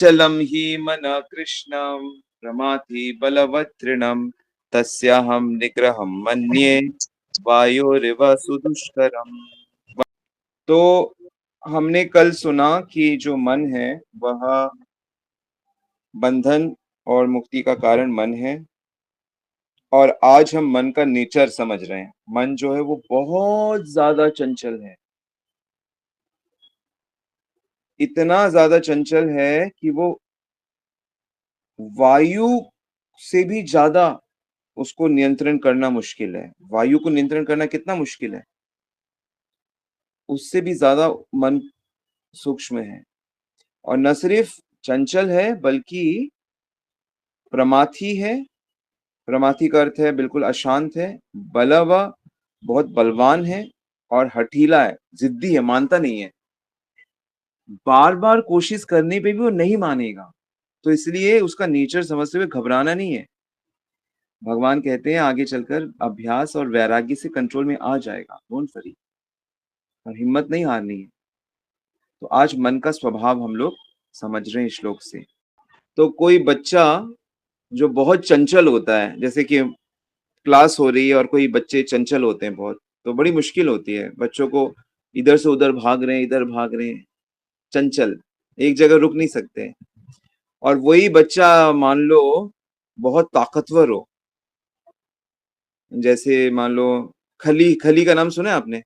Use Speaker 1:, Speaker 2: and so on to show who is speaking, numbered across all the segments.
Speaker 1: चलम ही मन कृष्णम प्रमाथि बलवत्रिणम तस्याहम निग्रहम मन्ये वायोरिव सुदुष्करम। तो हमने कल सुना कि जो मन है वह बंधन और मुक्ति का कारण मन है, और आज हम मन का नेचर समझ रहे हैं। मन जो है वो बहुत ज्यादा चंचल है, इतना ज्यादा चंचल है कि वो वायु से भी ज्यादा उसको नियंत्रण करना मुश्किल है। वायु को नियंत्रण करना कितना मुश्किल है, उससे भी ज्यादा मन सूक्ष्म है। और न सिर्फ चंचल है बल्कि प्रमाथी है। प्रमाथी का अर्थ है बिल्कुल अशांत है। बलव, बहुत बलवान है। और हठीला है, जिद्दी है, मानता नहीं है। बार बार कोशिश करने पे भी वो नहीं मानेगा। तो इसलिए उसका नेचर समझते हुए घबराना नहीं है। भगवान कहते हैं आगे चलकर अभ्यास और वैराग्य से कंट्रोल में आ जाएगा, डोंट वरी। और हिम्मत नहीं हारनी है। तो आज मन का स्वभाव हम लोग समझ रहे हैं श्लोक से। तो कोई बच्चा जो बहुत चंचल होता है, जैसे कि क्लास हो रही है और कोई बच्चे चंचल होते हैं बहुत, तो बड़ी मुश्किल होती है बच्चों को। इधर से उधर भाग रहे हैं, इधर भाग रहे हैं, चंचल, एक जगह रुक नहीं सकते। और वही बच्चा मान लो बहुत ताकतवर हो, जैसे मान लो खली। खली का नाम सुना है आपने?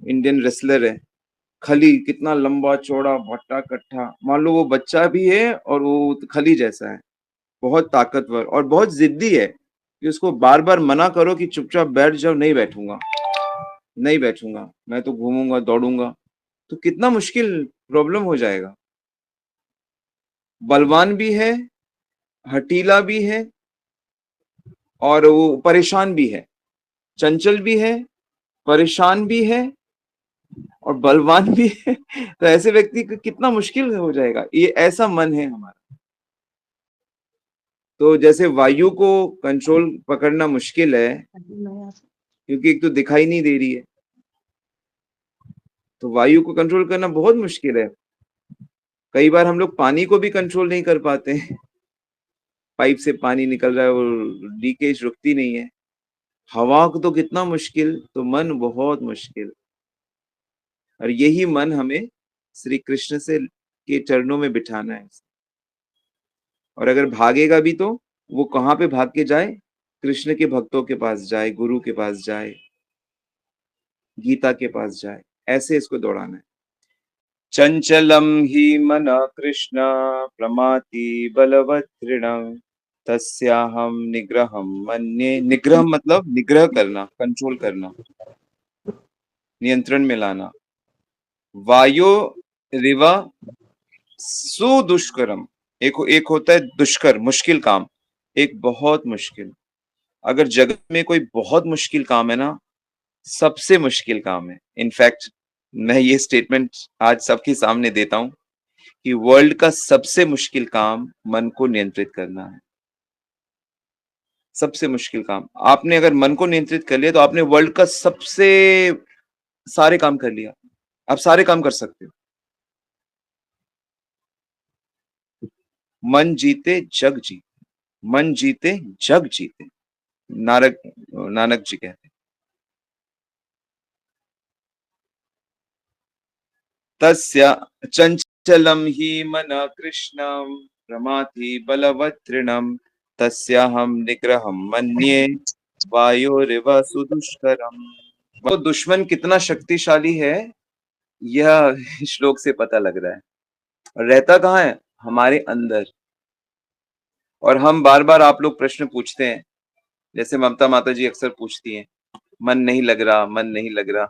Speaker 1: इंडियन रेसलर है खली। कितना लंबा चौड़ा भट्टा कट्टा। मान लो वो बच्चा भी है और वो खली जैसा है, बहुत ताकतवर और बहुत जिद्दी है कि उसको बार बार मना करो कि चुपचाप बैठ जाओ, नहीं बैठूंगा, नहीं बैठूंगा, मैं तो घूमूंगा दौड़ूंगा, तो कितना मुश्किल प्रॉब्लम हो जाएगा। बलवान भी है, हटीला भी है, और वो परेशान भी है। चंचल भी है, परेशान भी है, और बलवान भी है। तो ऐसे व्यक्ति को कितना मुश्किल हो जाएगा। ये ऐसा मन है हमारा। तो जैसे वायु को कंट्रोल पकड़ना मुश्किल है क्योंकि एक तो दिखाई नहीं दे रही है, तो वायु को कंट्रोल करना बहुत मुश्किल है। कई बार हम लोग पानी को भी कंट्रोल नहीं कर पाते हैं। पाइप से पानी निकल रहा है और लीकेज रुकती नहीं है। हवा को तो कितना मुश्किल, तो मन बहुत मुश्किल। और यही मन हमें श्री कृष्ण से के चरणों में बिठाना है। और अगर भागेगा भी तो वो कहाँ पे भाग के जाए? कृष्ण के भक्तों के पास जाए, गुरु के पास जाए, गीता के पास जाए। ऐसे इसको दौड़ाना है। चंचलम ही मन कृष्ण प्रमाति बलवत्रिणम तस्याहम निग्रहम मन्ये। निग्रह मतलब निग्रह करना, कंट्रोल करना, नियंत्रण में लाना। वायो रिवा सुदुष्करम। एक होता है दुष्कर, मुश्किल काम। एक बहुत मुश्किल। अगर जगत में कोई बहुत मुश्किल काम है ना, सबसे मुश्किल काम है। इनफैक्ट मैं ये स्टेटमेंट आज सबके सामने देता हूं कि वर्ल्ड का सबसे मुश्किल काम मन को नियंत्रित करना है। सबसे मुश्किल काम। आपने अगर मन को नियंत्रित कर लिया तो आपने वर्ल्ड का सबसे सारे काम कर लिया। आप सारे काम कर सकते हो। मन जीते जग जीते, मन जीते जग जीते, नानक नानक जी कहते हैं। तस्य चंचलम ही मन कृष्णम प्रमाथि बलवत्रिणम तस्याहम निग्रहम मन्ये वायोरिव सुदुष्करम। वो दुश्मन कितना शक्तिशाली है, यह श्लोक से पता लग रहा है। और रहता कहाँ है? हमारे अंदर। और हम बार बार, आप लोग प्रश्न पूछते हैं, जैसे ममता माता जी अक्सर पूछती हैं, मन नहीं लग रहा, मन नहीं लग रहा।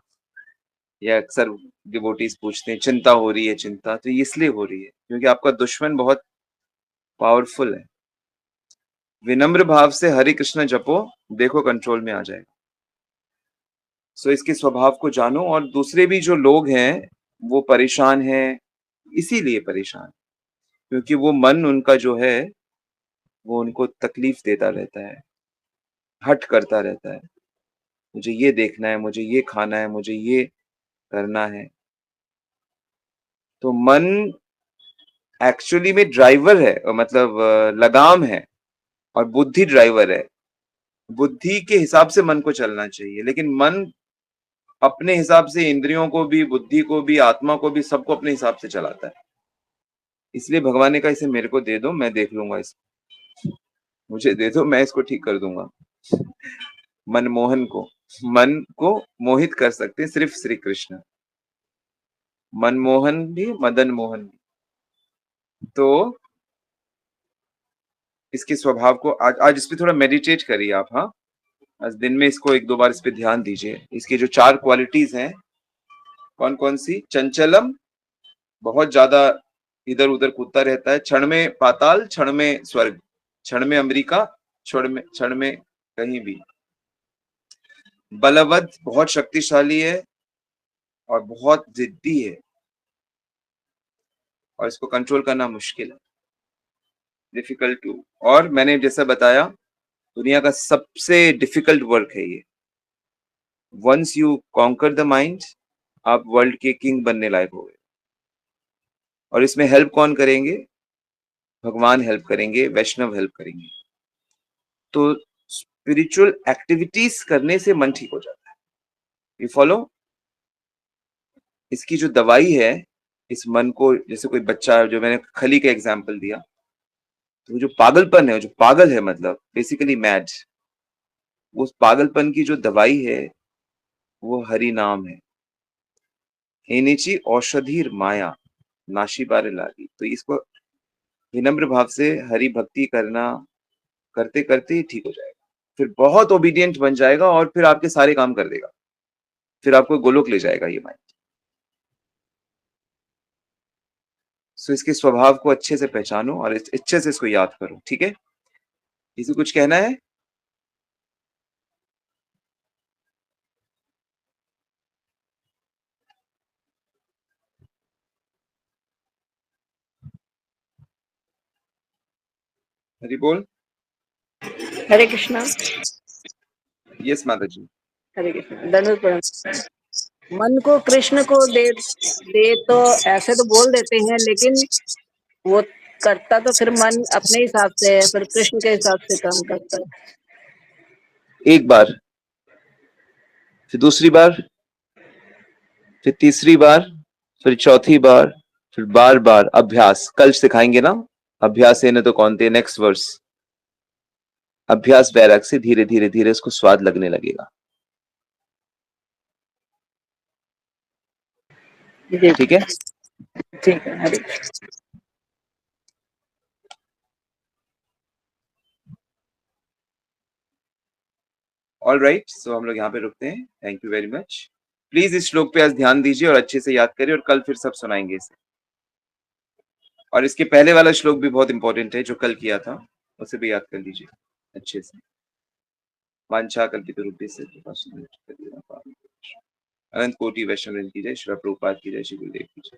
Speaker 1: या अक्सर डिवोटीज पूछते हैं, चिंता हो रही है, चिंता तो इसलिए हो रही है क्योंकि आपका दुश्मन बहुत पावरफुल है। विनम्र भाव से हरे कृष्ण जपो, देखो कंट्रोल में आ जाएगा। सो इसके स्वभाव को जानो। और दूसरे भी जो लोग हैं वो परेशान हैं, इसीलिए परेशान, क्योंकि वो मन उनका जो है वो उनको तकलीफ देता रहता है, हट करता रहता है। मुझे ये देखना है, मुझे ये खाना है, मुझे ये करना है। तो मन एक्चुअली में ड्राइवर है, मतलब लगाम है, और बुद्धि ड्राइवर है। बुद्धि के हिसाब से मन को चलना चाहिए, लेकिन मन अपने हिसाब से इंद्रियों को भी, बुद्धि को भी, आत्मा को भी, सबको अपने हिसाब से चलाता है। इसलिए भगवान ने कहा इसे मेरे को दे दो, मैं देख लूंगा इसको, मुझे दे दो, मैं इसको ठीक कर दूंगा। मनमोहन को, मन को मोहित कर सकते हैं सिर्फ श्री कृष्ण, मनमोहन भी, मदन मोहन भी। तो इसके स्वभाव को आज इस पे थोड़ा मेडिटेट करिए आप। हाँ, आज दिन में इसको एक दो बार इस पे ध्यान दीजिए। इसकी जो 4 क्वालिटीज हैं, कौन कौन सी? चंचलम, बहुत ज्यादा इधर उधर कूदता रहता है, क्षण में पाताल, क्षण में स्वर्ग, क्षण में अमेरिका, क्षण में कहीं भी। बलवद, बहुत शक्तिशाली है और बहुत जिद्दी है, और इसको कंट्रोल करना मुश्किल है, डिफिकल्ट टू। और मैंने जैसा बताया, दुनिया का सबसे डिफिकल्ट वर्क है ये। Once you conquer the mind, आप वर्ल्ड के किंग बनने लायक हो गए। और इसमें हेल्प कौन करेंगे? भगवान हेल्प करेंगे, वैष्णव हेल्प करेंगे। तो स्पिरिचुअल एक्टिविटीज करने से मन ठीक हो जाता है। You follow? इसकी जो दवाई है, इस मन को, जैसे कोई बच्चा, जो मैंने खली का एग्जाम्पल दिया, तो जो पागलपन है, जो पागल है, मतलब बेसिकली मैड, उस पागलपन की जो दवाई है वो हरि नाम है। हेनिची औषधीर माया नाशी बारे लागी। तो इसको विनम्र भाव से हरि भक्ति करना, करते करते ही ठीक हो जाएगा। फिर बहुत ओबीडियंट बन जाएगा और फिर आपके सारे काम कर देगा, फिर आपको गोलोक ले जाएगा ये माइंड। सो इसके स्वभाव को अच्छे से पहचानो और अच्छे से इसको याद करो, ठीक है? किसी कुछ कहना है? हरि बोल।
Speaker 2: हरे कृष्णा।
Speaker 1: यस माता जी।
Speaker 2: हरे कृष्णा। धनुष प्रणाम। मन को कृष्ण को दे तो ऐसे तो बोल देते हैं, लेकिन वो करता तो फिर मन अपने हिसाब से है, फिर कृष्ण के हिसाब से काम करता है।
Speaker 1: एक बार, फिर दूसरी बार, फिर तीसरी बार, फिर चौथी बार, फिर बार बार अभ्यास। कल सिखाएंगे ना, अभ्यास है न तो कौनते, नेक्स्ट वर्स। अभ्यास वैराग से धीरे धीरे धीरे उसको स्वाद लगने लगेगा, ठीक है?
Speaker 2: ठीक है। हरे
Speaker 1: ऑल राइट, सो हम लोग यहाँ पे रुकते हैं। Thank you very much. Please इस श्लोक पे आज ध्यान दीजिए और अच्छे से याद करिए, और कल फिर सब सुनाएंगे इसे। और इसके पहले वाला श्लोक भी बहुत इंपॉर्टेंट है, जो कल किया था, उसे भी याद कर लीजिए अच्छे से। वांछा कल्पितरूपेभ्यः कृपा अनंत कोटि वैष्णव की जय। श्री प्रभुपाद की जय। श्री गुरुदेव की जय।